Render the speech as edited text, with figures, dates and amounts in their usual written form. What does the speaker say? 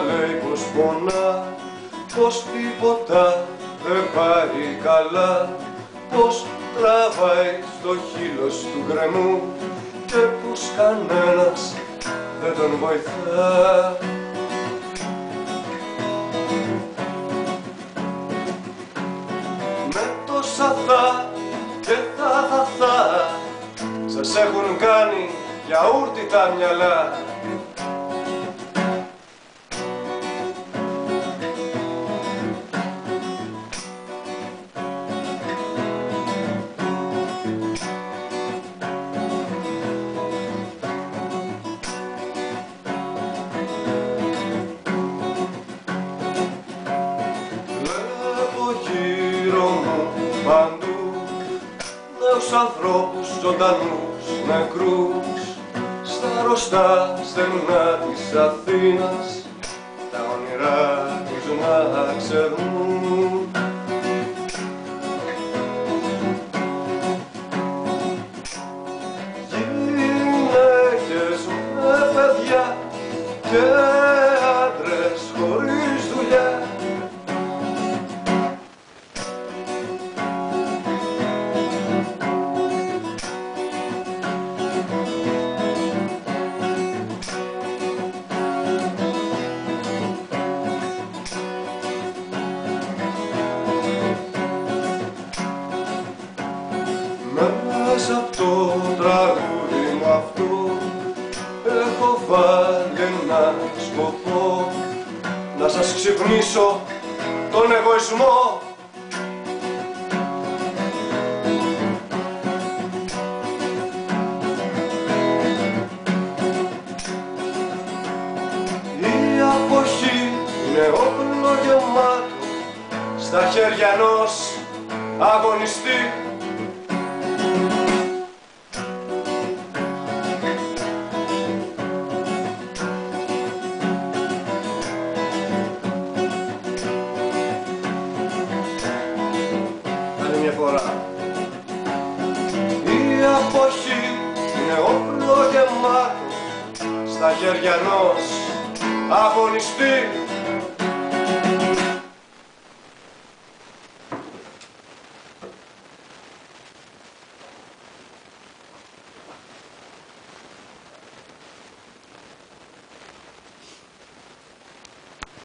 λέει πως πονά, πως τίποτα δεν πάει καλά, πως τραβάει στο χείλος του γκρεμού και πως κανένας δεν τον βοηθά. Με τόσα θα και θα σας έχουν κάνει γιαούρτι τα μυαλά. Παντού νέους ανθρώπους ζωντανούς νεκρούς, στα αρρωστά στενά της Αθήνας τα όνειρά τους να ξερνούν. Γυναίκες με παιδιά και άντρες χωρίς δουλειά, μέσα απ' το τραγούδι μου αυτό έχω βάλει ένα σκοπό, να σας ξυπνήσω τον εγωισμό. Η αποχή είναι όπλο γεμάτο στα χέρια ενός αγωνιστή. Μια φορά. Η αποχή είναι όπλο γεμάτο στα χέρια ενός αγωνιστή.